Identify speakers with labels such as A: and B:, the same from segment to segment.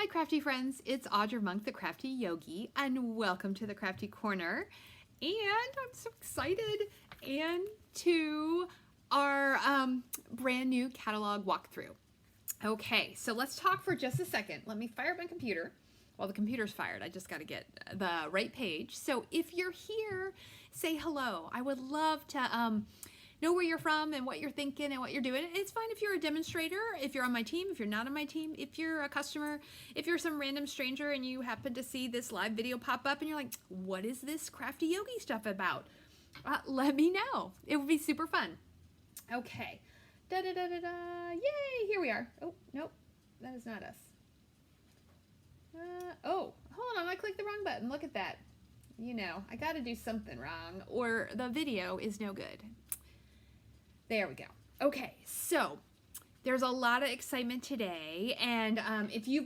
A: Hi crafty friends, it's Audra Monk, the Crafty Yogi, and welcome to the Crafty Corner. And I'm so excited and to our brand new catalog walkthrough. Okay, so let's talk for just a second. Let me fire up my computer. Well, the computer's fired. I just got to get the right page. So if you're here, say hello. I would love to know where you're from and what you're thinking and what you're doing. It's fine if you're a demonstrator, if you're on my team, if you're not on my team, if you're a customer, if you're some random stranger and you happen to see this live video pop up and you're like, what is this Crafty Yogi stuff about? Let me know. It would be super fun. Okay. Da-da-da-da-da. Yay, here we are. Oh, nope, that is not us. Oh, hold on, I clicked the wrong button. Look at that. You know, I got to do something wrong or the video is no good. There we go. Okay, so there's a lot of excitement today, and if you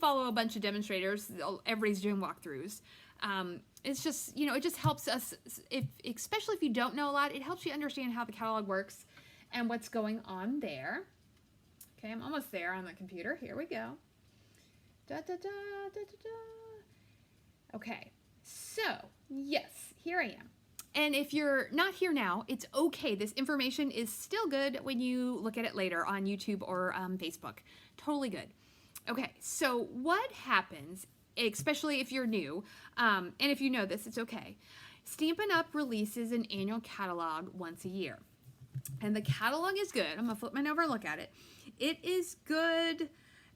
A: follow a bunch of demonstrators, everybody's doing walkthroughs. It's just, you know, it just helps us, especially if you don't know a lot, it helps you understand how the catalog works and what's going on there. Okay, I'm almost there on the computer. Here we go. Da, da, da, da, da, da. Okay, so yes, here I am. And if you're not here now, it's okay. This information is still good when you look at it later on YouTube or Facebook. Totally good. Okay, so what happens, especially if you're new, and if you know this, it's okay. Stampin' Up! Releases an annual catalog once a year. And the catalog is good. I'm going to flip mine over and look at it. It is good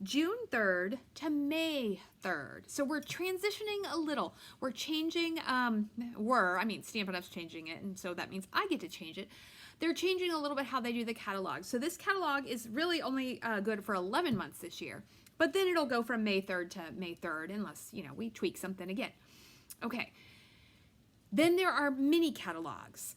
A: June 3rd to May 3rd. So we're transitioning a little. We're changing, Stampin' Up's changing it, and so that means I get to change it. They're changing a little bit how they do the catalog. So this catalog is really only good for 11 months this year. But then it'll go from May 3rd to May 3rd unless, you know, we tweak something again. Okay. Then there are mini catalogs,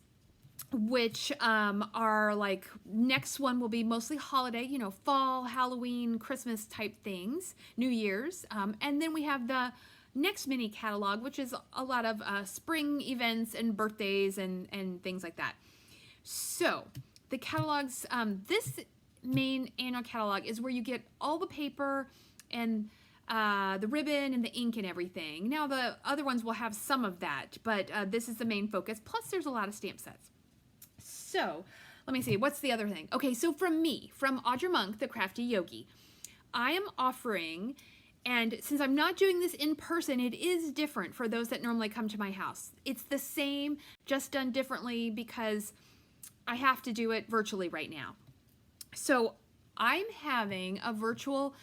A: which are like, next one will be mostly holiday, you know, fall, Halloween, Christmas type things, New Year's. And then we have the next mini catalog, which is a lot of spring events and birthdays and things like that. So the catalogs, this main annual catalog is where you get all the paper and the ribbon and the ink and everything. Now the other ones will have some of that, but this is the main focus. Plus there's a lot of stamp sets. So let me see, what's the other thing? Okay, so from Audra Monk, the Crafty Yogi, I am offering, and since I'm not doing this in person, it is different for those that normally come to my house. It's the same, just done differently because I have to do it virtually right now. So I'm having a virtual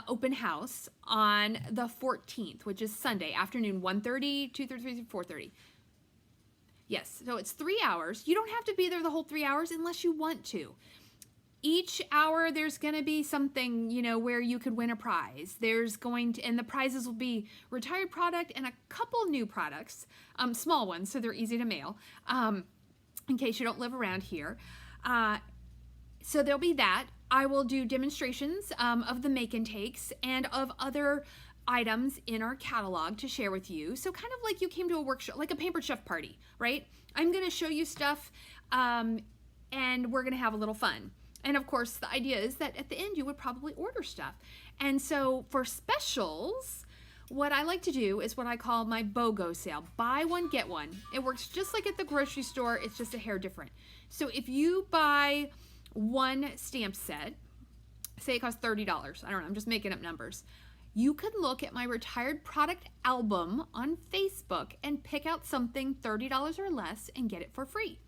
A: open house on the 14th, which is Sunday afternoon, 1:30, 2:30, 4:30. Yes, so it's 3 hours. You don't have to be there the whole 3 hours unless you want to. Each hour there's going to be something, you know, where you could win a prize. And the prizes will be retired product and a couple new products, small ones, so they're easy to mail, in case you don't live around here. So there'll be that. I will do demonstrations of the make and takes and of other items in our catalog to share with you. So kind of like you came to a workshop, like a pampered chef party, right? I'm going to show you stuff and we're going to have a little fun. And of course, the idea is that at the end you would probably order stuff. And so for specials, what I like to do is what I call my Bogo Sale. Buy one, get one. It works just like at the grocery store. It's just a hair different. So if you buy one stamp set, say it costs $30. I don't know, I'm just making up numbers. You can look at my retired product album on Facebook and pick out something $30 or less and get it for free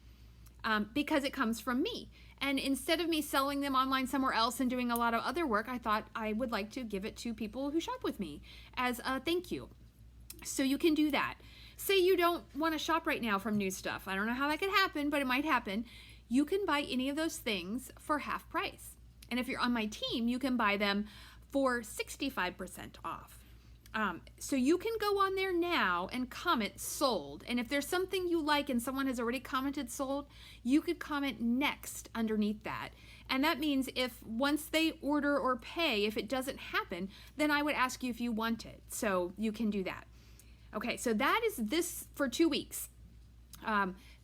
A: because it comes from me. And instead of me selling them online somewhere else and doing a lot of other work, I thought I would like to give it to people who shop with me as a thank you. So you can do that. Say you don't want to shop right now from new stuff. I don't know how that could happen, but it might happen. You can buy any of those things for half price. And if you're on my team, you can buy them for 65% off. So you can go on there now and comment sold. And if there's something you like and someone has already commented sold, you could comment next underneath that. And that means if once they order or pay, if it doesn't happen, then I would ask you if you want it. So you can do that. Okay, so that is this for 2 weeks.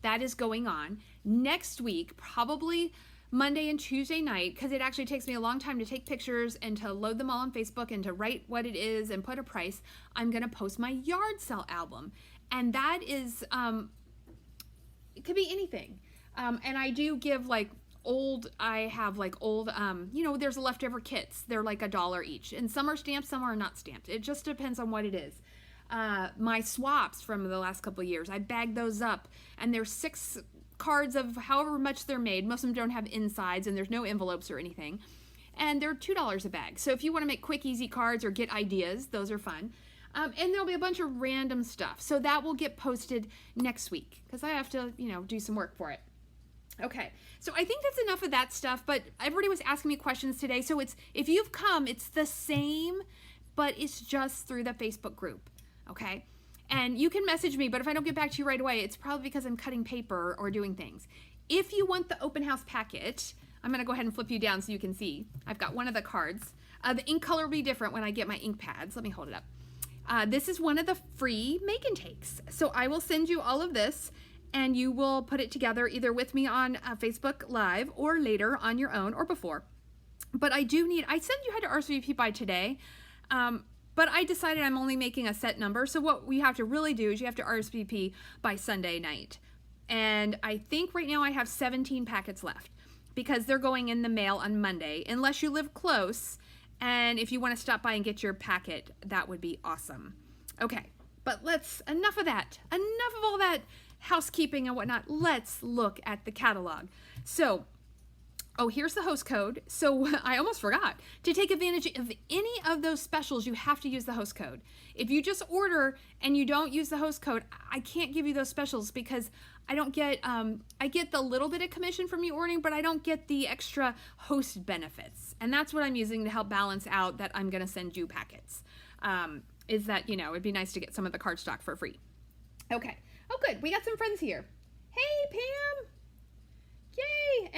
A: That is going on. Next week, probably Monday and Tuesday night, because it actually takes me a long time to take pictures and to load them all on Facebook and to write what it is and put a price, I'm going to post my yard sale album. And that is, it could be anything. And I do give like I have like old, you know, there's leftover kits. They're like $1 each. And some are stamped, some are not stamped. It just depends on what it is. My swaps from the last couple of years, I bagged those up, and there's 6 cards of however much they're made. Most of them don't have insides, and there's no envelopes or anything. And they're $2 a bag. So if you want to make quick, easy cards or get ideas, those are fun. And there'll be a bunch of random stuff. So that will get posted next week, because I have to, you know, do some work for it. Okay, so I think that's enough of that stuff, but everybody was asking me questions today. So if you've come, it's the same, but it's just through the Facebook group, okay? And you can message me, but if I don't get back to you right away, it's probably because I'm cutting paper or doing things. If you want the open house packet, I'm gonna go ahead and flip you down so you can see. I've got one of the cards. The ink color will be different when I get my ink pads. Let me hold it up. This is one of the free make and takes. So I will send you all of this, and you will put it together either with me on Facebook Live or later on your own or before. But I said you had to RSVP by today, but I decided I'm only making a set number. So what we have to really do is you have to RSVP by Sunday night. And I think right now I have 17 packets left, because they're going in the mail on Monday, unless you live close. And if you want to stop by and get your packet, that would be awesome. Okay, but enough of that. Enough of all that housekeeping and whatnot. Let's look at the catalog. So, here's the host code. So I almost forgot. To take advantage of any of those specials, you have to use the host code. If you just order and you don't use the host code, I can't give you those specials, because I don't get, I get the little bit of commission from you ordering, but I don't get the extra host benefits. And that's what I'm using to help balance out that I'm going to send you packets. Is that, you know, it'd be nice to get some of the cardstock for free. Okay. Oh, good. We got some friends here. Hey, Pam. Yay.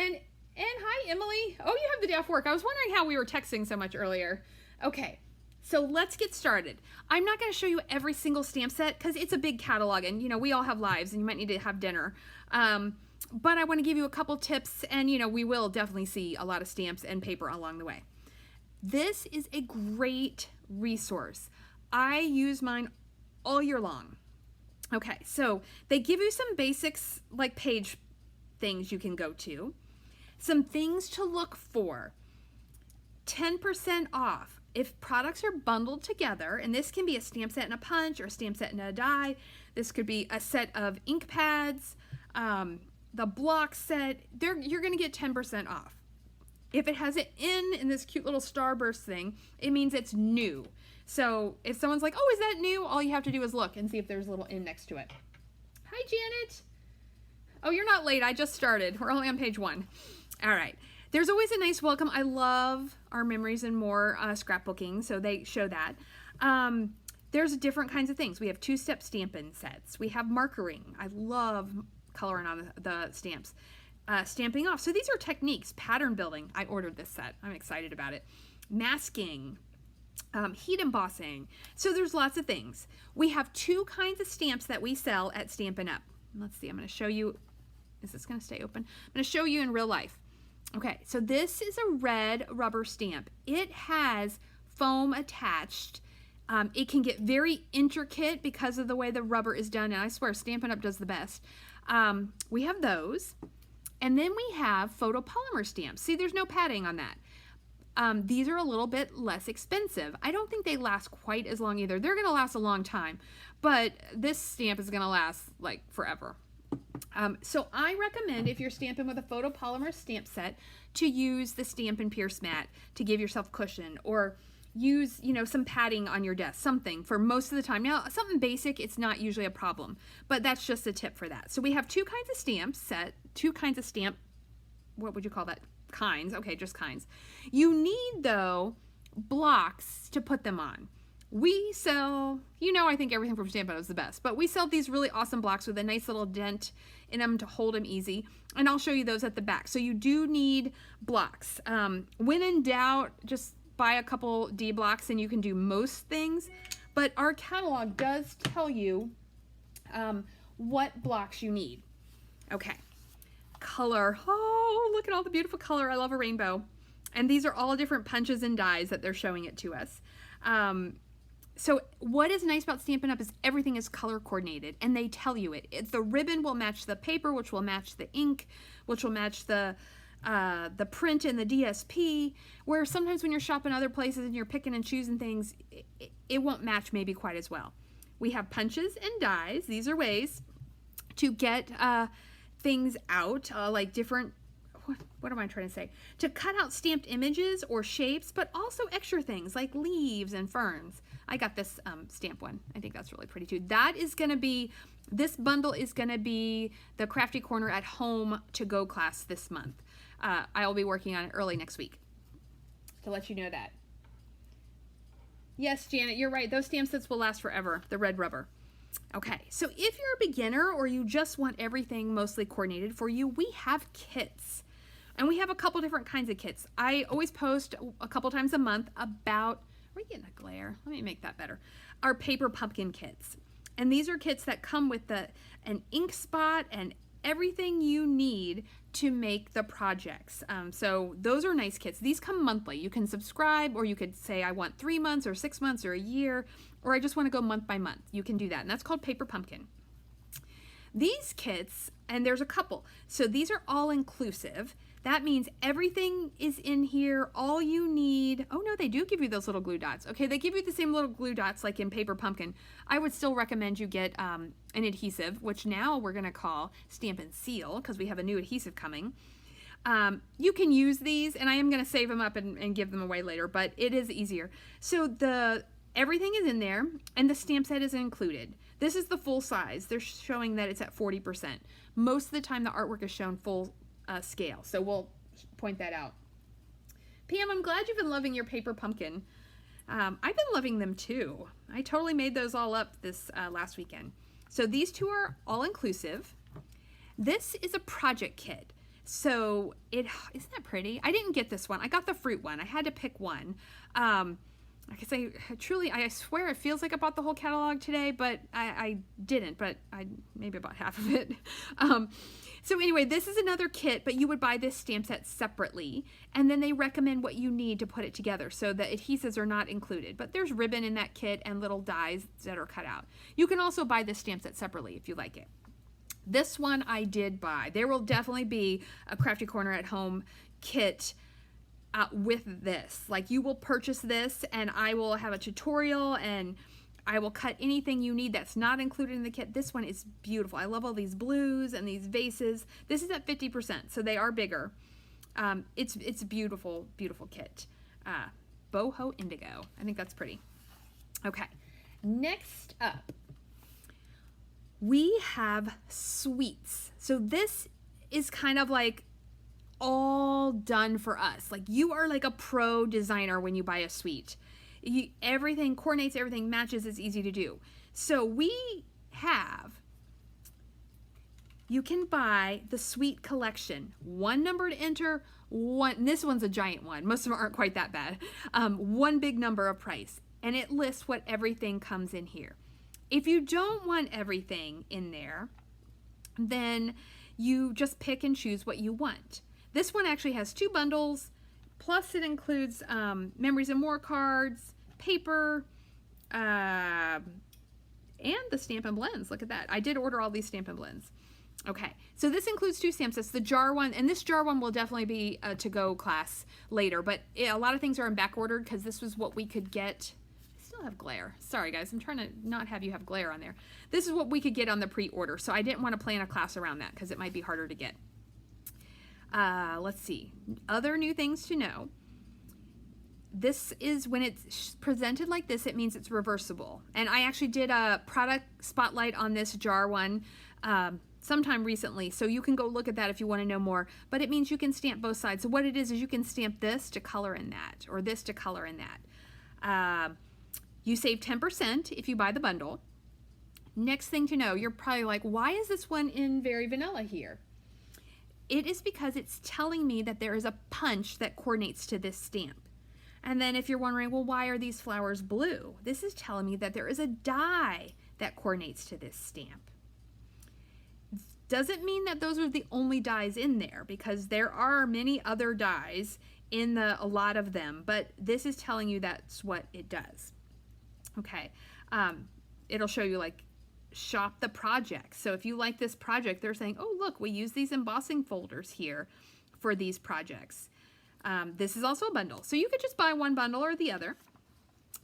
A: And hi, Emily. Oh, you have the day off work. I was wondering how we were texting so much earlier. Okay. So let's get started. I'm not going to show you every single stamp set, because it's a big catalog, and, you know, we all have lives, and you might need to have dinner. But I want to give you a couple tips, and, you know, we will definitely see a lot of stamps and paper along the way. This is a great resource. I use mine all year long. Okay, so they give you some basics, like page things you can go to. Some things to look for. 10% off if products are bundled together, and this can be a stamp set and a punch, or a stamp set and a die. This could be a set of ink pads, the block set. You're going to get 10% off. If it has an N in this cute little starburst thing, it means it's new. So if someone's like, oh, is that new? All you have to do is look and see if there's a little N next to it. Hi, Janet. Oh, you're not late. I just started. We're only on page 1. All right. There's always a nice welcome. I love our Memories and More scrapbooking, so they show that. There's different kinds of things. We have 2-step stamping sets. We have markering. I love coloring on the stamps. Stamping off. So these are techniques. Pattern building. I ordered this set. I'm excited about it. Masking. Heat embossing. So there's lots of things. We have 2 kinds of stamps that we sell at Stampin' Up. Let's see. I'm going to show you. Is this going to stay open? I'm going to show you in real life. Okay, so this is a red rubber stamp. It has foam attached. It can get very intricate because of the way the rubber is done, and I swear Stampin' Up does the best. We have those, and then we have photopolymer stamps. See, there's no padding on that. These are a little bit less expensive. I don't think they last quite as long either. They're going to last a long time, but this stamp is going to last like forever. So I recommend, if you're stamping with a photopolymer stamp set, to use the Stampin' Pierce mat to give yourself cushion, or use, you know, some padding on your desk, something for most of the time. Now, something basic, it's not usually a problem, but that's just a tip for that. So we have 2 kinds of stamps set, 2 kinds of stamp, what would you call that? Kinds. Okay, just kinds. You need, though, blocks to put them on. We sell, you know, I think everything from Stampin' Up is the best, but we sell these really awesome blocks with a nice little dent in them to hold them easy, and I'll show you those at the back. So you do need blocks. When in doubt, just buy a couple D blocks and you can do most things, but our catalog does tell you what blocks you need. Okay, color. Oh, look at all the beautiful color. I love a rainbow. And these are all different punches and dies that they're showing it to us. So what is nice about Stampin' Up! Is everything is color coordinated, and they tell you it. The ribbon will match the paper, which will match the ink, which will match the print and the DSP, where sometimes when you're shopping other places and you're picking and choosing things, it won't match maybe quite as well. We have punches and dies. These are ways to get things out, like different, what am I trying to say? To cut out stamped images or shapes, but also extra things like leaves and ferns. I got this stamp one. I think that's really pretty too. That is going to be, this bundle is going to be the Crafty Corner at Home to-go class this month. I will be working on it early next week to let you know that. Yes, Janet, you're right. Those stamp sets will last forever, the red rubber. Okay, so if you're a beginner or you just want everything mostly coordinated for you, we have kits. And we have a couple different kinds of kits. I always post a couple times a month about, are we getting a glare? Let me make that better. Our paper pumpkin kits. And these are kits that come with an ink spot and everything you need to make the projects. So those are nice kits. These come monthly. You can subscribe, or you could say I want 3 months or 6 months or a year, or I just want to go month by month. You can do that, and that's called Paper Pumpkin. These kits, and there's a couple, so these are all inclusive. That means everything is in here, all you need. Oh no, they do give you those little glue dots. Okay, they give you the same little glue dots like in Paper Pumpkin. I would still recommend you get an adhesive, which now we're gonna call Stamp and Seal, because we have a new adhesive coming. You can use these, and I am gonna save them up and give them away later, but it is easier. So everything is in there, and the stamp set is included. This is the full size. They're showing that it's at 40%. Most of the time the artwork is shown full scale, so we'll point that out. Pam, I'm glad you've been loving your Paper Pumpkin. I've been loving them too. I totally made those all up this last weekend. So these two are all inclusive. This is a project kit. So isn't that pretty? I didn't get this one. I got the fruit one. I had to pick one. I can say truly, I swear it feels like I bought the whole catalog today, but I didn't, but I maybe bought half of it. So anyway, this is another kit, but you would buy this stamp set separately, and then they recommend what you need to put it together. So the adhesives are not included, but there's ribbon in that kit and little dies that are cut out. You can also buy this stamp set separately if you like it. This one I did buy. There will definitely be a Crafty Corner at Home kit with this. Like, you will purchase this, and I will have a tutorial, and I will cut anything you need that's not included in the kit. This one is beautiful. I love all these blues and these vases. This is at 50%, so they are bigger. It's a beautiful, beautiful kit. Boho Indigo. I think that's pretty. Okay, next up, we have sweets. So this is kind of like all done for us. Like, you are like a pro designer when you buy a suite. Everything coordinates, everything matches, it's easy to do. So you can buy the suite collection. One number to enter, this one's a giant one. Most of them aren't quite that bad. One big number of price, and it lists what everything comes in here. If you don't want everything in there, then you just pick and choose what you want. This one actually has 2 bundles, plus it includes Memories and More cards, paper, and the Stamp and Blends. Look at that. I did order all these Stamp and Blends. Okay, so this includes 2 stamp sets. The jar one, and this jar one will definitely be a to-go class later, but a lot of things are in back ordered because this was what we could get. I still have glare. Sorry guys, I'm trying to not have you have glare on there. This is what we could get on the pre-order, so I didn't want to plan a class around that because it might be harder to get. Let's see. Other new things to know. This is, when it's presented like this, it means it's reversible. And I actually did a product spotlight on this jar one sometime recently, so you can go look at that if you want to know more. But it means you can stamp both sides. So what it is you can stamp this to color in that, or this to color in that. You save 10% if you buy the bundle. Next thing to know, you're probably like, why is this one in Very Vanilla here? It is because it's telling me that there is a punch that coordinates to this stamp. And then if you're wondering, well, why are these flowers blue? This is telling me that there is a die that coordinates to this stamp. Doesn't mean that those are the only dies in there, because there are many other dies in a lot of them, but this is telling you that's what it does. Okay, it'll show you like shop the project. So if you like this project, they're saying, oh look, we use these embossing folders here for these projects. This is also a bundle, so you could just buy one bundle or the other.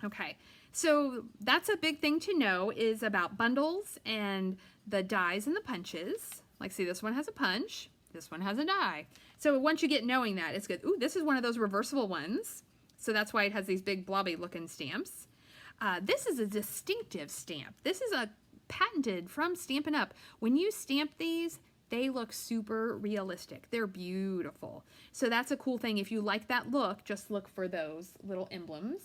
A: Okay, so that's a big thing to know, is about bundles and the dies and the punches. Like, see, this one has a punch, this one has a die. So once you get knowing that, it's good. Ooh, this is one of those reversible ones, so that's why it has these big blobby looking stamps. This is a distinctive stamp. This is a patented from Stampin' Up. When you stamp these, they look super realistic. They're beautiful. So that's a cool thing. If you like that look, just look for those little emblems.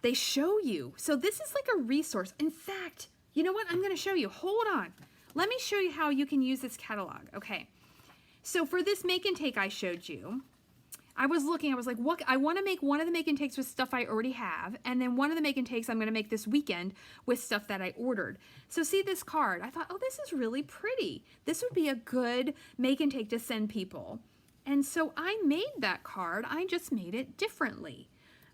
A: They show you. So this is like a resource. In fact, you know what? I'm going to show you. Hold on. Let me show you how you can use this catalog. Okay. So for this make and take I showed you, I was looking, I was like, what? I want to make one of the make and takes with stuff I already have, and then one of the make and takes I'm going to make this weekend with stuff that I ordered. So see this card? I thought, oh, this is really pretty. This would be a good make and take to send people. And so I made that card. I just made it differently.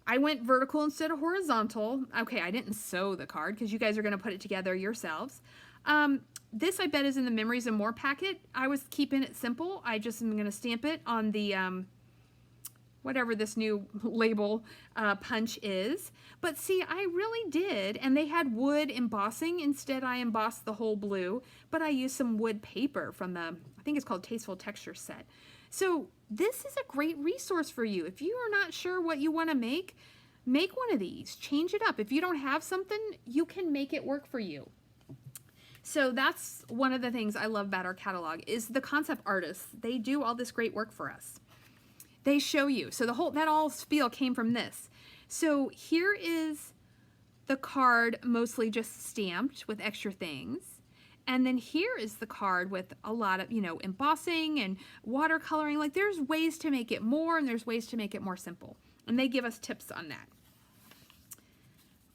A: I went vertical instead of horizontal. Okay, I didn't sew the card because you guys are going to put it together yourselves. This, I bet, is in the Memories and More packet. I was keeping it simple. I just am going to stamp it on the whatever this new label punch is. But see, I really did, and they had wood embossing. Instead, I embossed the whole blue, but I used some wood paper from the, I think it's called Tasteful Texture set. So this is a great resource for you. If you are not sure what you want to make one of these. Change it up. If you don't have something, you can make it work for you. So that's one of the things I love about our catalog, is the concept artists. They do all this great work for us. They show you. So that all spiel came from this. So here is the card, mostly just stamped with extra things. And then here is the card with a lot of, embossing and watercoloring. Like, there's ways to make it more, and there's ways to make it more simple. And they give us tips on that.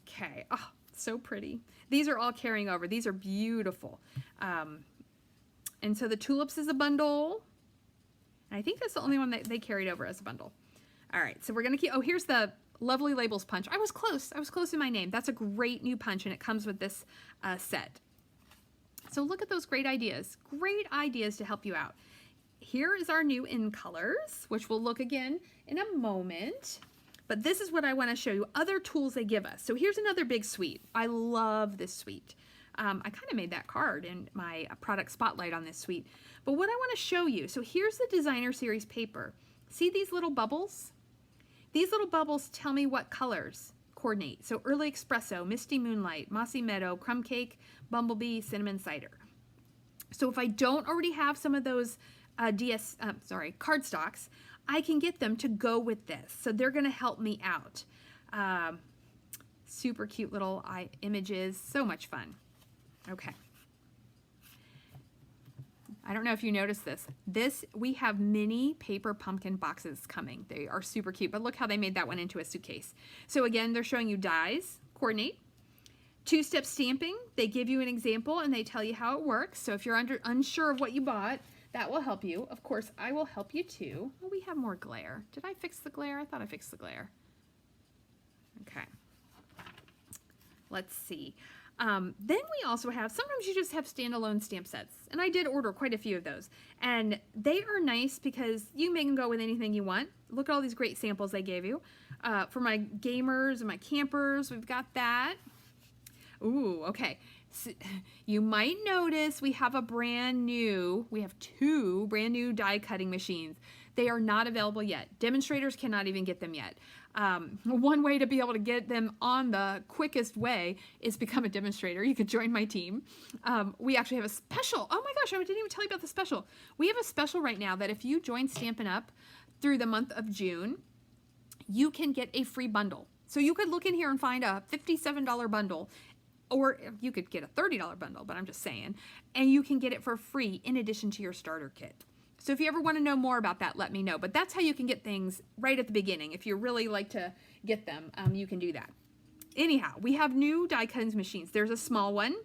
A: Okay. Oh, so pretty. These are all carrying over. These are beautiful. And so the tulips is a bundle. And I think that's the only one that they carried over as a bundle. All right, so we're going to keep, oh, here's the Lovely Labels punch. I was close. I was close in my name. That's a great new punch, and it comes with this set. So look at those great ideas to help you out. Here is our new in colors, which we'll look again in a moment. But this is what I want to show you, other tools they give us. So here's another big suite. I love this suite. I kind of made that card in my product spotlight on this suite. But what I want to show you, so here's the designer series paper. See these little bubbles? These little bubbles tell me what colors coordinate. So Early Espresso, Misty Moonlight, Mossy Meadow, Crumb Cake, Bumblebee, Cinnamon Cider. So if I don't already have some of those cardstocks, I can get them to go with this. So they're going to help me out. Super cute little images. So much fun. Okay. I don't know if you noticed this. We have mini paper pumpkin boxes coming. They are super cute, but look how they made that one into a suitcase. So again, they're showing you dies, coordinate. Two-step stamping, they give you an example and they tell you how it works. So if you're unsure of what you bought, that will help you. Of course, I will help you too. Oh, we have more glare. Did I fix the glare? I thought I fixed the glare. Okay. Let's see. Then we also have, sometimes you just have standalone stamp sets. And I did order quite a few of those. And they are nice because you make them go with anything you want. Look at all these great samples they gave you. For my gamers and my campers, we've got that. Ooh, okay. So, you might notice we have we have two brand new die cutting machines. They are not available yet. Demonstrators cannot even get them yet. One way to be able to get them on the quickest way is become a demonstrator. You could join my team. We actually have a special. Oh my gosh, I didn't even tell you about the special. We have a special right now that if you join Stampin' Up! Through the month of June, you can get a free bundle. So you could look in here and find a $57 bundle, or you could get a $30 bundle, but I'm just saying, and you can get it for free in addition to your starter kit. So if you ever want to know more about that, let me know. But that's how you can get things right at the beginning. If you really like to get them, you can do that. Anyhow, we have new die cutting machines. There's a small one.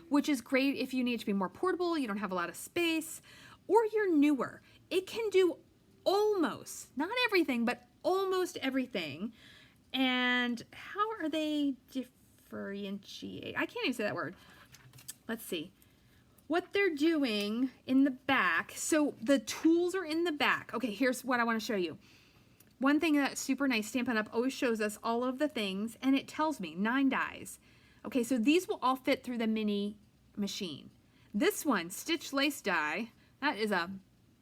A: which is great if you need to be more portable, you don't have a lot of space, or you're newer. It can do almost, not everything, but almost everything. And how are they differentiate? I can't even say that word. Let's see. What they're doing in the back. So the tools are in the back. Okay, here's what I want to show you. One thing that's super nice, Stampin' Up! Always shows us all of the things, and it tells me 9 dies. Okay, so these will all fit through the mini machine. This one, Stitch Lace die, that is a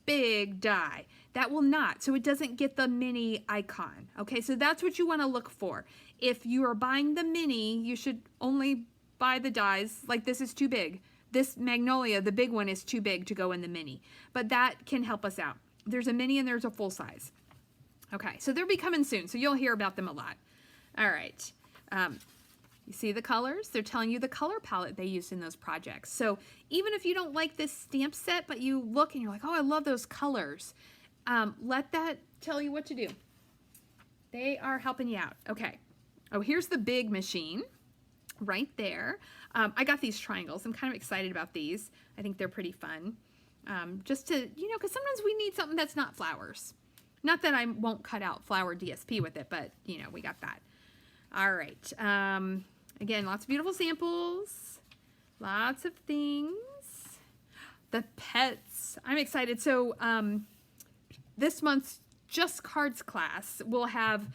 A: big die. That will not, so it doesn't get the mini icon. Okay, so that's what you want to look for. If you are buying the mini, you should only buy the dies, like this is too big. This Magnolia, the big one, is too big to go in the mini, but that can help us out. There's a mini and there's a full size. Okay, so they'll be coming soon, so you'll hear about them a lot. All right, you see the colors? They're telling you the color palette they used in those projects. So even if you don't like this stamp set, but you look and you're like, oh, I love those colors, let that tell you what to do. They are helping you out. Okay, oh, here's the big machine right there. I got these triangles. I'm kind of excited about these. I think they're pretty fun. Just to, you know, because sometimes we need something that's not flowers. Not that I won't cut out flower DSP with it, but, you know, we got that. All right. Again, lots of beautiful samples. Lots of things. The pets. I'm excited. So this month's Just Cards class will have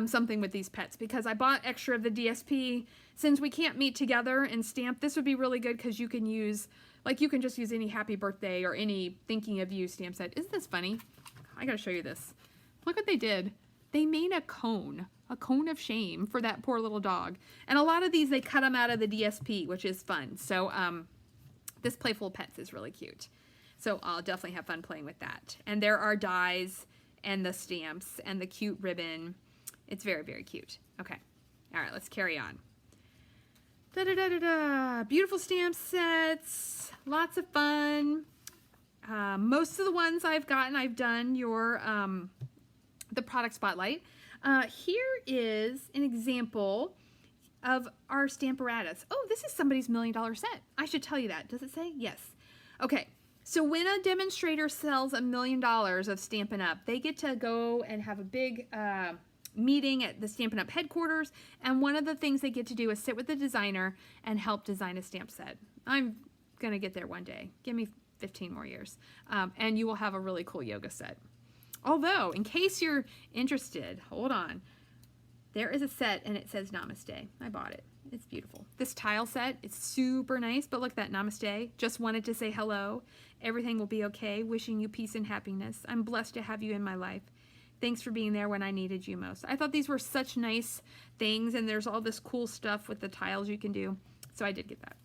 A: something with these pets because I bought extra of the DSP. Since we can't meet together and stamp, this would be really good because you can use, like you can just use any happy birthday or any thinking of you stamp set. Isn't this funny? I gotta show you this. Look what they did. They made a cone of shame for that poor little dog. And a lot of these, they cut them out of the DSP, which is fun. So this Playful Pets is really cute. So I'll definitely have fun playing with that. And there are dies and the stamps and the cute ribbon. It's very, very cute. Okay. All right, let's carry on. Da-da-da-da-da. Beautiful stamp sets. Lots of fun. Most of the ones I've gotten, I've done your the product spotlight. Here is an example of our Stamparatus. Oh, this is somebody's $1 million set. I should tell you that. Does it say? Yes. Okay. So when a demonstrator sells $1 million of Stampin' Up, they get to go and have a big meeting at the Stampin' Up headquarters. And one of the things they get to do is sit with the designer and help design a stamp set. I'm going to get there one day. Give me 15 more years. And you will have a really cool yoga set. Although, in case you're interested, hold on. There is a set and it says Namaste. I bought it. It's beautiful. This tile set, it's super nice, but look at that, Namaste. Just wanted to say hello. Everything will be okay. Wishing you peace and happiness. I'm blessed to have you in my life. Thanks for being there when I needed you most. I thought these were such nice things, and there's all this cool stuff with the tiles you can do. So I did get that.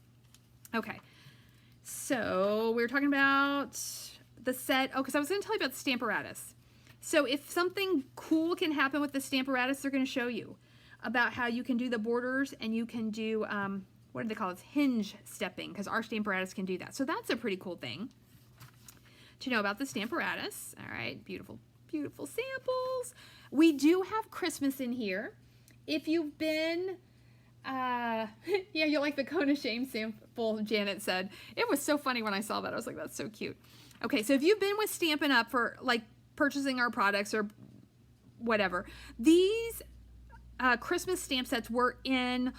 A: Okay. So we were talking about the set. Oh, because I was going to tell you about the Stamparatus. So if something cool can happen with the Stamparatus, they're going to show you about how you can do the borders and you can do, what do they call it? Hinge stepping, because our Stamparatus can do that. So that's a pretty cool thing to know about the Stamparatus. All right, beautiful, beautiful samples. We do have Christmas in here. If you've been, yeah, you like the Cone of Shame sample, Janet said. It was so funny when I saw that. I was like, that's so cute. Okay, so if you've been with Stampin' Up for like purchasing our products or whatever, these Christmas stamp sets were in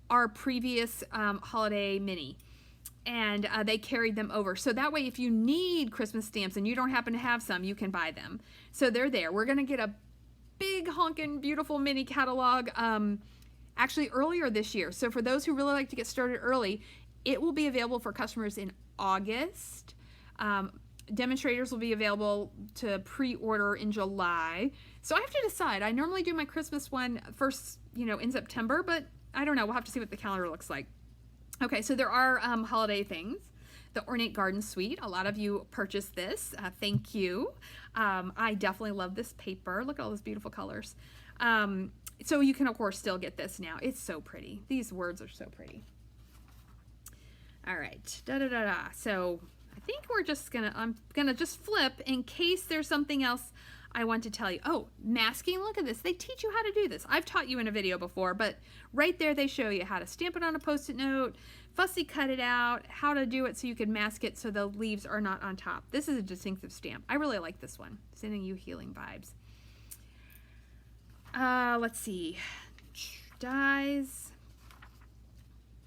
A: our previous holiday mini, and they carried them over. So that way, if you need Christmas stamps and you don't happen to have some, you can buy them. So they're there. We're going to get a big honkin' beautiful mini catalog actually earlier this year. So for those who really like to get started early, it will be available for customers in August. Demonstrators will be available to pre-order in July. So I have to decide. I normally do my Christmas one first, in September, but I don't know. We'll have to see what the calendar looks like. Okay, so there are holiday things. The Ornate Garden Suite. A lot of you purchased this. Thank you. I definitely love this paper. Look at all those beautiful colors. So you can, of course, still get this now. It's so pretty. These words are so pretty. All right. Da-da-da-da. So I think we're just I'm gonna just flip in case there's something else I want to tell you. Oh, masking, look at this. They teach you how to do this. I've taught you in a video before, but right there they show you how to stamp it on a Post-it note, fussy cut it out, how to do it so you can mask it so the leaves are not on top. This is a distinctive stamp. I really like this one. Sending you healing vibes. Let's see. Dies.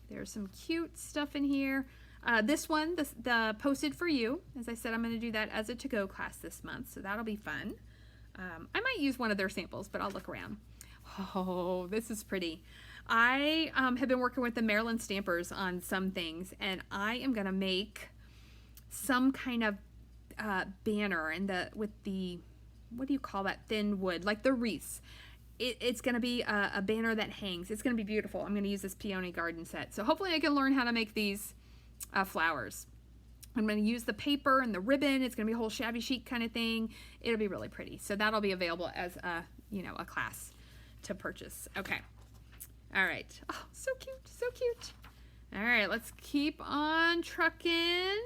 A: There's some cute stuff in here. This one, the Posted for You. As I said, I'm going to do that as a to-go class this month, so that'll be fun. I might use one of their samples, but I'll look around. Oh, this is pretty. I have been working with the Maryland Stampers on some things, and I am going to make some kind of banner with the, what do you call that, thin wood, like the wreaths. It's going to be a banner that hangs. It's going to be beautiful. I'm going to use this Peony Garden set. So hopefully I can learn how to make these flowers. I'm going to use the paper and the ribbon. It's going to be a whole shabby chic kind of thing. It'll be really pretty. So that'll be available as a, a class to purchase. Okay. All right. Oh, so cute. So cute. All right. Let's keep on trucking.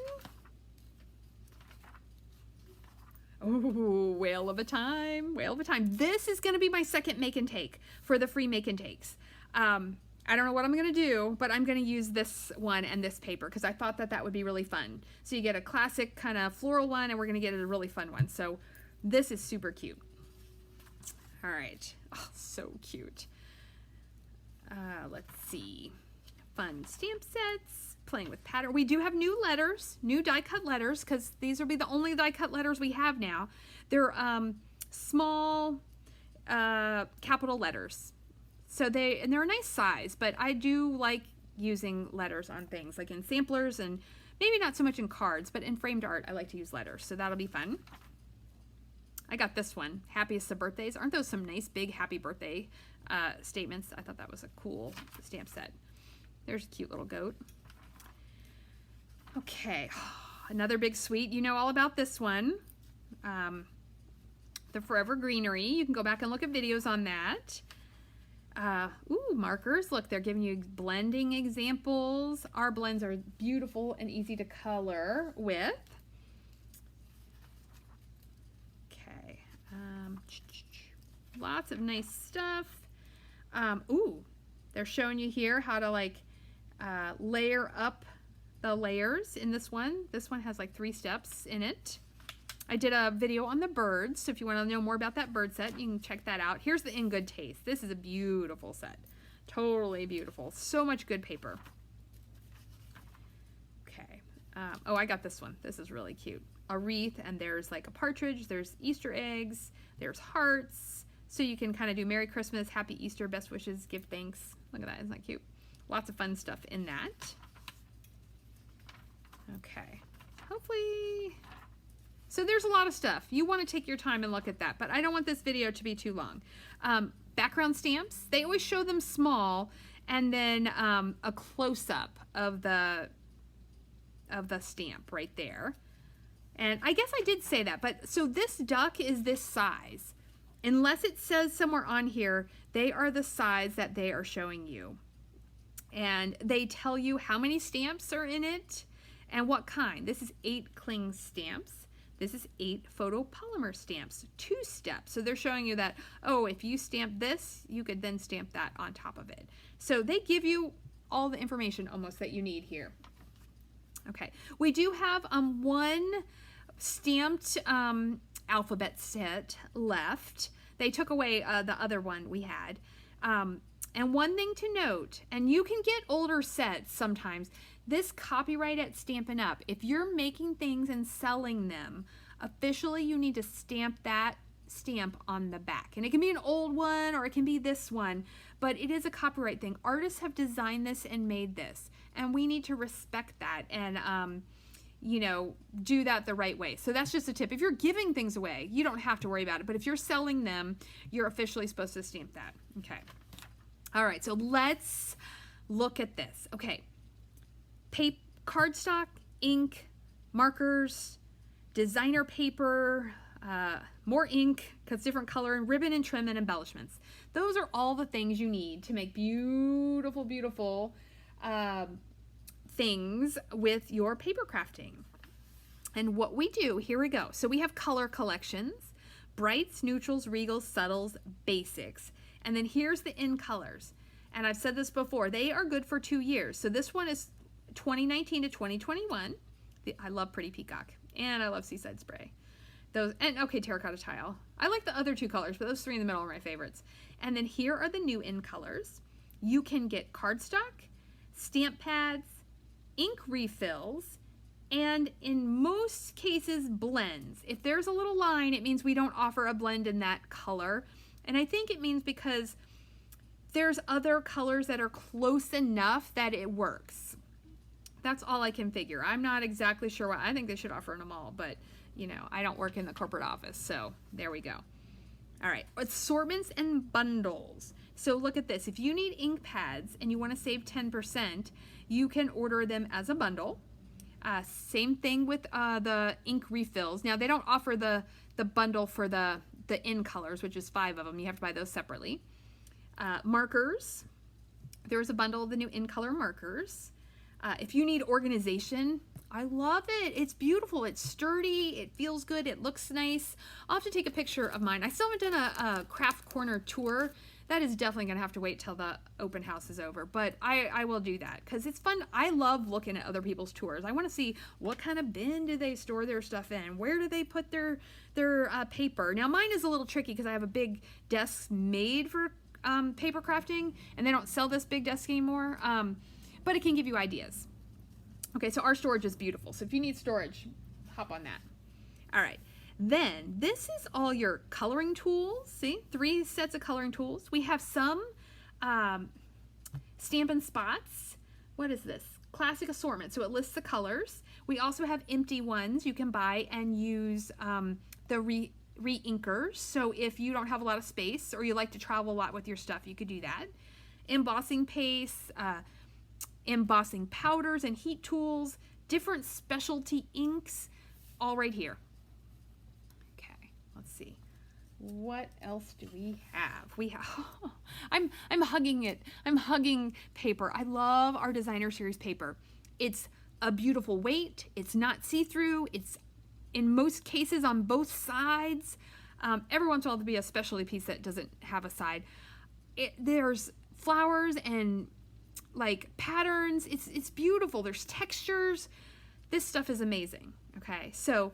A: Oh, whale of a time. Whale of a time. This is going to be my second make and take for the free make and takes. I don't know what I'm going to do, but I'm going to use this one and this paper because I thought that would be really fun. So you get a classic kind of floral one, and we're going to get a really fun one. So this is super cute. All right. Oh, so cute. Let's see. Fun stamp sets. Playing with pattern. We do have new letters, new die cut letters, because these will be the only die cut letters we have now. They're small capital letters. So they're a nice size, but I do like using letters on things, like in samplers and maybe not so much in cards, but in framed art, I like to use letters. So that'll be fun. I got this one, Happiest of Birthdays. Aren't those some nice big happy birthday statements? I thought that was a cool stamp set. There's a cute little goat. Okay, another big sweet. You know all about this one. The Forever Greenery. You can go back and look at videos on that. Ooh, markers. Look, they're giving you blending examples. Our blends are beautiful and easy to color with. Okay. Lots of nice stuff. Ooh, they're showing you here how to like layer up the layers in this one. This one has like 3 steps in it. I did a video on the birds, so if you want to know more about that bird set, you can check that out. Here's the In Good Taste. This is a beautiful set. Totally beautiful. So much good paper. Okay. Oh, I got this one. This is really cute. A wreath, and there's like a partridge. There's Easter eggs. There's hearts. So you can kind of do Merry Christmas, Happy Easter, Best Wishes, Give Thanks. Look at that. Isn't that cute? Lots of fun stuff in that. Okay. Hopefully... So there's a lot of stuff. You want to take your time and look at that, but I don't want this video to be too long. Background stamps, they always show them small, and then a close-up of the stamp right there. And I guess I did say that, but so this duck is this size. Unless it says somewhere on here, they are the size that they are showing you. And they tell you how many stamps are in it and what kind. This is 8 cling stamps. This is 8 photopolymer stamps, 2 steps. So they're showing you that, oh, if you stamp this, you could then stamp that on top of it. So they give you all the information almost that you need here. Okay, we do have one stamped alphabet set left. They took away the other one we had. And one thing to note, and you can get older sets sometimes, this copyright at Stampin' Up, if you're making things and selling them, officially you need to stamp that stamp on the back. And it can be an old one or it can be this one, but it is a copyright thing. Artists have designed this and made this, and we need to respect that and, you know, do that the right way. So that's just a tip. If you're giving things away, you don't have to worry about it, but if you're selling them, you're officially supposed to stamp that. Okay. All right, so let's look at this. Okay. Cardstock, ink, markers, designer paper, more ink because different color, and ribbon and trim and embellishments. Those are all the things you need to make beautiful, beautiful things with your paper crafting. And what we do, here we go. So we have color collections, Brights, Neutrals, Regals, Subtles, Basics. And then here's the in colors. And I've said this before, they are good for 2 years. So this one is 2019 to 2021. I love Pretty Peacock, and I love Seaside Spray. Those, and okay, Terracotta Tile. I like the other 2 colors, but those 3 in the middle are my favorites. And then here are the new in colors. You can get cardstock, stamp pads, ink refills, and in most cases, blends. If there's a little line, it means we don't offer a blend in that color. And I think it means because there's other colors that are close enough that it works. That's all I can figure. I'm not exactly sure what, I think they should offer in them all, but you know, I don't work in the corporate office, so there we go. All right, it's Sorbents and Bundles. So look at this. If you need ink pads and you want to save 10%, you can order them as a bundle. Same thing with the ink refills. Now they don't offer the bundle for the in colors, which is 5 of them. You have to buy those separately. Markers. There's a bundle of the new in color markers. If you need organization, I love it. It's beautiful. It's sturdy. It feels good. It looks nice. I'll have to take a picture of mine. I still haven't done a craft corner tour. That is definitely going to have to wait till the open house is over, but I will do that because it's fun. I love looking at other people's tours. I want to see what kind of bin do they store their stuff in? Where do they put their paper? Now mine is a little tricky because I have a big desk made for paper crafting, and they don't sell this big desk anymore, but it can give you ideas. Okay, so our storage is beautiful. So if you need storage, hop on that. All right. Then this is all your coloring tools. See, 3 sets of coloring tools. We have some Stampin' Spots. What is this? Classic assortment. So it lists the colors. We also have empty ones you can buy and use the re-inkers. So if you don't have a lot of space or you like to travel a lot with your stuff, you could do that. Embossing paste, embossing powders and heat tools, different specialty inks, all right here. Let's see. What else do we have? We have, I'm hugging it. I'm hugging paper. I love our designer series paper. It's a beautiful weight. It's not see-through. It's in most cases on both sides. Every once in a while there'll be a specialty piece that doesn't have a side. There's flowers and like patterns. It's beautiful. There's textures. This stuff is amazing. Okay, so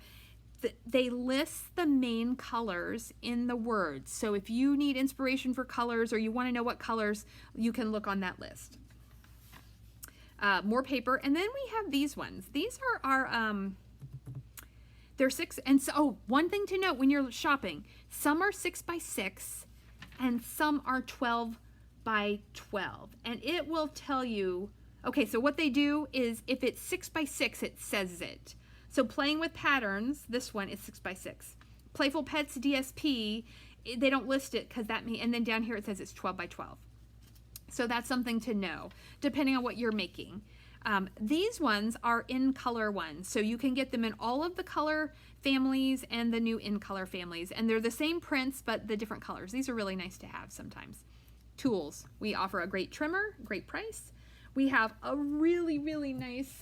A: they list the main colors in the words. So if you need inspiration for colors or you want to know what colors, you can look on that list. More paper. And then we have these ones. These are our, they're 6. And so, oh, one thing to note when you're shopping, some are 6 by 6 and some are 12 by 12. And it will tell you, okay, so what they do is if it's 6 by 6, it says it. So Playing with Patterns, this one is 6 by 6. Playful Pets DSP, they don't list it because that means, and then down here it says it's 12 by 12. So that's something to know, depending on what you're making. These ones are in color ones, so you can get them in all of the color families and the new in color families, and they're the same prints but the different colors. These are really nice to have sometimes. Tools, we offer a great trimmer, great price. We have a really, really nice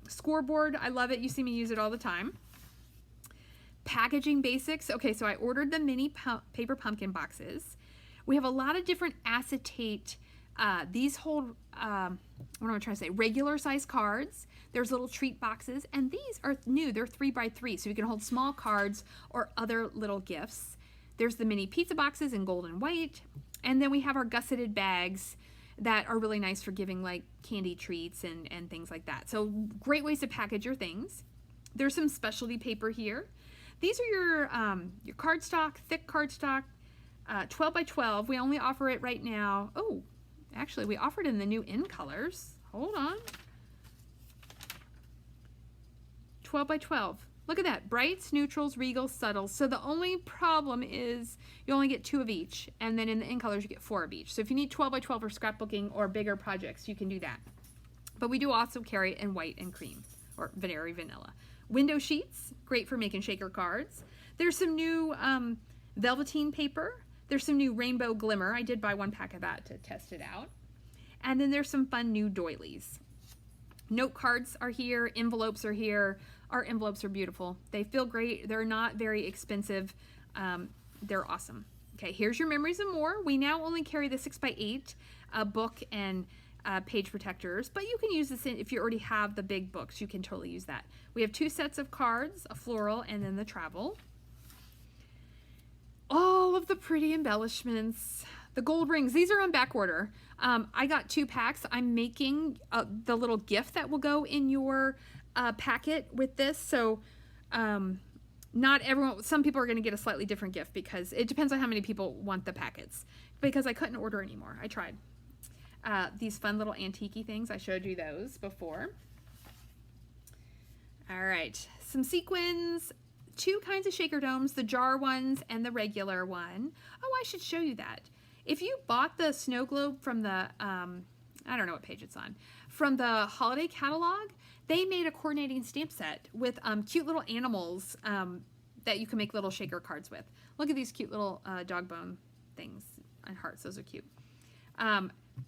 A: scoreboard. I love it. You see me use it all the time. Packaging basics. Okay, so I ordered the mini paper pumpkin boxes. We have a lot of different acetate. These hold, what am I trying to say? Regular size cards. There's little treat boxes, and these are new. They're 3 by 3, so you can hold small cards or other little gifts. There's the mini pizza boxes in gold and white, and then we have our gusseted bags that are really nice for giving like candy treats and things like that. So great ways to package your things. There's some specialty paper here. These are your cardstock, thick cardstock, 12 by 12. We only offer it right now. Oh, actually we offer it in the new in colors. Hold on. 12 by 12. Look at that, brights, neutrals, regals, subtles. So the only problem is you only get 2 of each, and then in the in colors you get 4 of each. So if you need 12 by 12 for scrapbooking or bigger projects, you can do that. But we do also carry it in white and cream, or very vanilla. Window sheets, great for making shaker cards. There's some new velveteen paper. There's some new rainbow glimmer. I did buy 1 pack of that to test it out. And then there's some fun new doilies. Note cards are here, envelopes are here. Our envelopes are beautiful. They feel great. They're not very expensive. They're awesome. Okay, here's your Memories and More. We now only carry the 6x8 book and page protectors, but you can use this if you already have the big books. You can totally use that. We have 2 sets of cards, a floral and then the travel. All of the pretty embellishments. The gold rings, these are on back order. I got 2 packs. I'm making the little gift that will go in your packet with this. So not everyone, some people are going to get a slightly different gift because it depends on how many people want the packets, because I couldn't order anymore. I tried. These fun little antique-y things, I showed you those before. All right, some sequins, 2 kinds of shaker domes, the jar ones and the regular one. Oh, I should show you that. If you bought the snow globe from the, I don't know what page it's on, from the holiday catalog, they made a coordinating stamp set with cute little animals that you can make little shaker cards with. Look at these cute little dog bone things and hearts. Those are cute.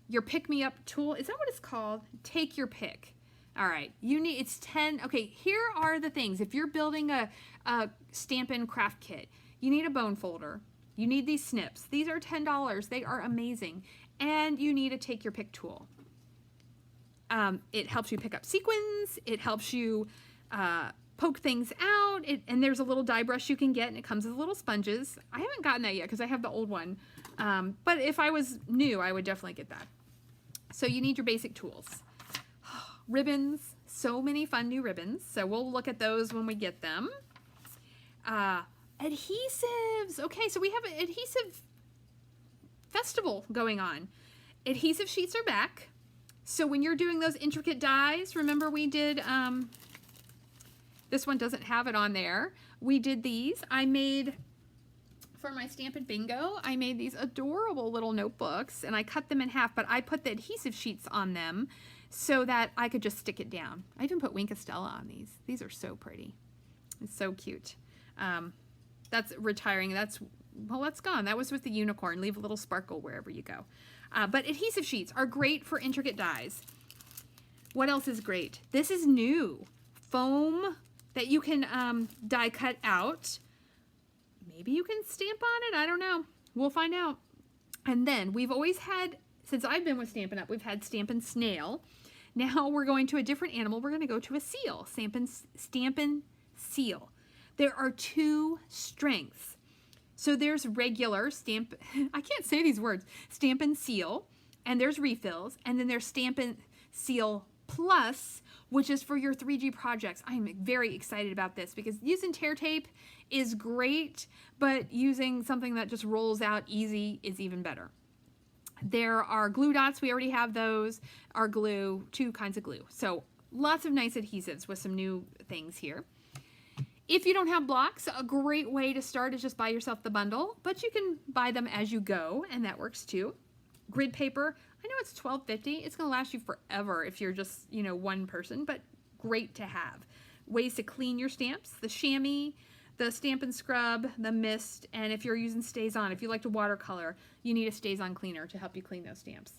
A: Your pick-me-up tool, is that what it's called? Take your pick. All right, you need, it's 10, okay, here are the things. If you're building a Stampin' Craft kit, you need a bone folder. You need these snips. These are $10. They are amazing. And you need a take your pick tool. It helps you pick up sequins. It helps you poke things out. And there's a little die brush you can get, and it comes with little sponges. I haven't gotten that yet because I have the old one. But if I was new, I would definitely get that. So you need your basic tools. Ribbons. So many fun new ribbons. So we'll look at those when we get them. Adhesives. Okay, so we have an adhesive festival going on. Adhesive sheets are back. So when you're doing those intricate dies, remember we did, this one doesn't have it on there. We did these. I made, for my Stampin' Bingo, I made these adorable little notebooks, and I cut them in half, but I put the adhesive sheets on them so that I could just stick it down. I even put Wink Estella on these. These are so pretty. It's so cute. That's retiring. Well, that's gone. That was with the unicorn. Leave a little sparkle wherever you go. But adhesive sheets are great for intricate dies. What else is great? This is new. Foam that you can die cut out. Maybe you can stamp on it. I don't know. We'll find out. And then we've always had, since I've been with Stampin' Up, we've had Stampin' Snail. Now we're going to a different animal. We're going to go to a seal. Stampin' Seal. There are 2 strengths. So there's regular stamp, I can't say these words, Stampin' Seal, and there's refills, and then there's Stampin' Seal Plus, which is for your 3G projects. I'm very excited about this because using tear tape is great, but using something that just rolls out easy is even better. There are glue dots, we already have those, our glue, 2 kinds of glue. So lots of nice adhesives with some new things here. If you don't have blocks, a great way to start is just buy yourself the bundle, but you can buy them as you go, and that works too. Grid paper, I know it's $12.50. It's going to last you forever if you're just, you know, one person, but great to have. Ways to clean your stamps, the chamois, the Stampin' Scrub, the mist, and if you're using Stays-On, if you like to watercolor, you need a Stays-On cleaner to help you clean those stamps.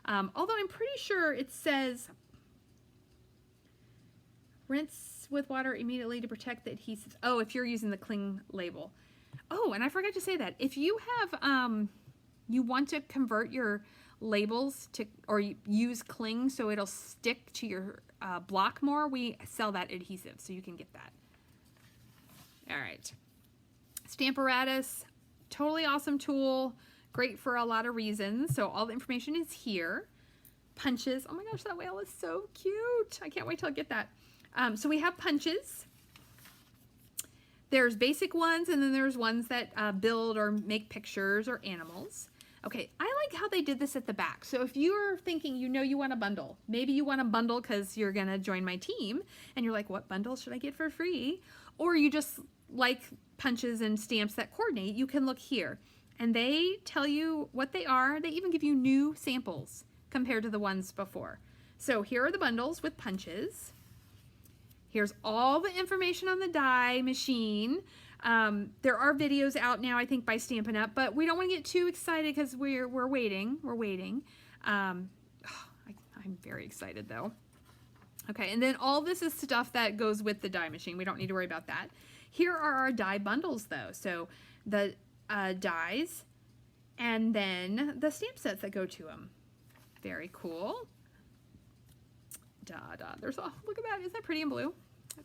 A: Although I'm pretty sure it says rinse with water immediately to protect the adhesives. Oh, if you're using the cling label. Oh, and I forgot to say that. If you have, you want to convert your labels to, or use cling so it'll stick to your block more, we sell that adhesive, so you can get that. All right. Stamparatus, totally awesome tool. Great for a lot of reasons. So all the information is here. Punches. Oh my gosh, that whale is so cute. I can't wait till I get that. So we have punches. There's basic ones, and then there's ones that build or make pictures or animals. Okay, I like how they did this at the back. So if you're thinking, you know, you want a bundle, maybe you want a bundle because you're gonna join my team, and you're like, what bundle should I get for free? Or you just like punches and stamps that coordinate, you can look here. And they tell you what they are. They even give you new samples compared to the ones before. So here are the bundles with punches. Here's all the information on the die machine. There are videos out now, I think, by Stampin' Up, but we don't want to get too excited because we're waiting. We're waiting. I'm very excited though. Okay, and then all this is stuff that goes with the die machine. We don't need to worry about that. Here are our die bundles though. So the dies, and then the stamp sets that go to them. Very cool. There's, oh, look at that. Isn't that pretty in blue?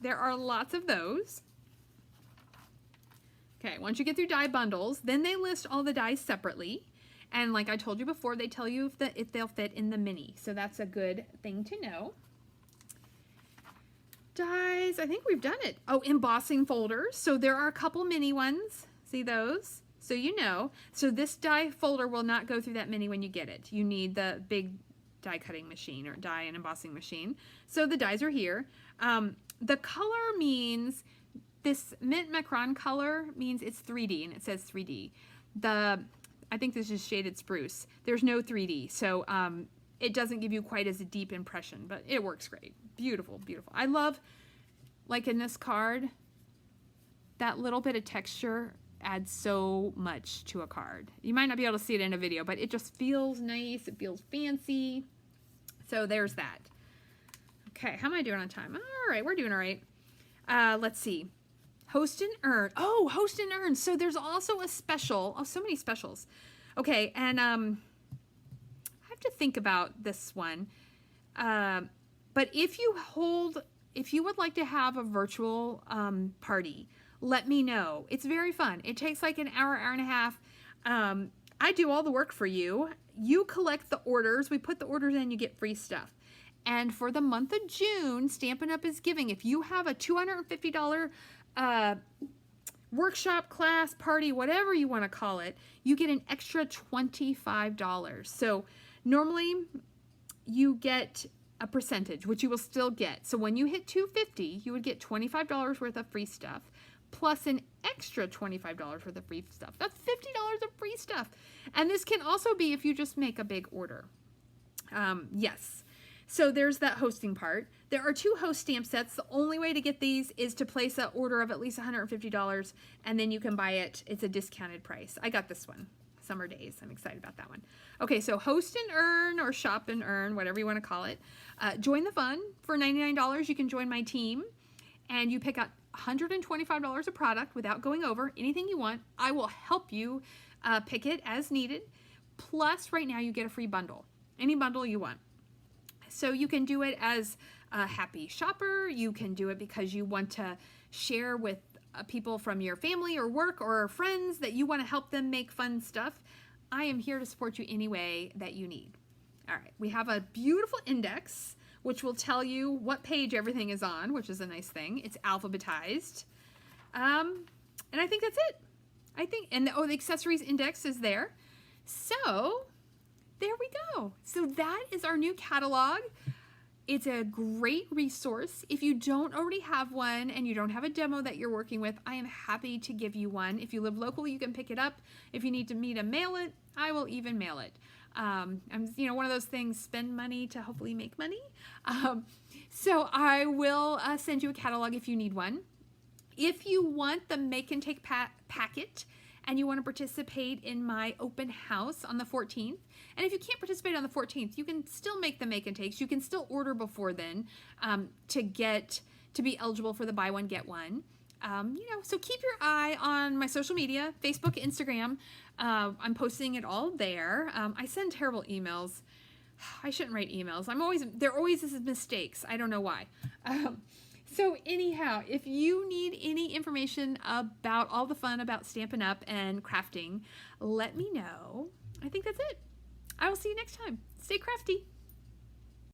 A: There are lots of those. Okay, once you get through die bundles, then they list all the dies separately. And like I told you before, they tell you if they'll fit in the mini. So that's a good thing to know. Dies, I think we've done it. Oh, embossing folders. So there are a couple mini ones. See those? So you know. So this die folder will not go through that mini when you get it. You need the big die cutting machine or die and embossing machine. So the dies are here. The color means, this mint macron color means it's 3D, and it says 3D. I think this is shaded spruce. There's no 3D, so it doesn't give you quite as a deep impression, but it works great. Beautiful, beautiful. I love, like in this card, that little bit of texture adds so much to a card. You might not be able to see it in a video, but it just feels nice. It feels fancy. So there's that. Okay, how am I doing on time? All right, we're doing all right. Let's see. Host and Earn. Oh, Host and Earn. So there's also a special. Oh, so many specials. Okay, and I have to think about this one. But if you would like to have a virtual party, let me know. It's very fun. It takes like an hour, hour and a half. I do all the work for you. You collect the orders. We put the orders in, you get free stuff. And for the month of June, Stampin' Up! Is giving, if you have a $250 workshop, class, party, whatever you want to call it, you get an extra $25. So normally you get a percentage, which you will still get. So when you hit $250, you would get $25 worth of free stuff, plus an extra $25 worth of free stuff. That's $50 of free stuff. And this can also be if you just make a big order. Yes. So there's that hosting part. There are 2 host stamp sets. The only way to get these is to place an order of at least $150, and then you can buy it. It's a discounted price. I got this one. Summer Days. I'm excited about that one. Okay, so Host and Earn, or Shop and Earn, whatever you want to call it. Join the fun. For $99, you can join my team, and you pick out $125 of product without going over. Anything you want, I will help you pick it as needed. Plus, right now, you get a free bundle. Any bundle you want. So you can do it as a happy shopper. You can do it because you want to share with people from your family or work or friends that you want to help them make fun stuff. I am here to support you any way that you need. All right, we have a beautiful index which will tell you what page everything is on, which is a nice thing. It's alphabetized. And I think that's it. And the accessories index is there. So there we go. So that is our new catalog. It's a great resource. If you don't already have one and you don't have a demo that you're working with, I am happy to give you one. If you live locally, you can pick it up. If you need me to mail it, I will even mail it. I'm, one of those things, spend money to hopefully make money. So I will send you a catalog if you need one. If you want the Make and Take packet, and you want to participate in my open house on the 14th. And if you can't participate on the 14th, you can still make the make and takes. You can still order before then to be eligible for the buy one, get one. So keep your eye on my social media, Facebook, Instagram. I'm posting it all there. I send terrible emails. I shouldn't write emails. There always is mistakes. I don't know why. So anyhow, if you need any information about all the fun about Stampin' Up! And crafting, let me know. I think that's it. I will see you next time. Stay crafty.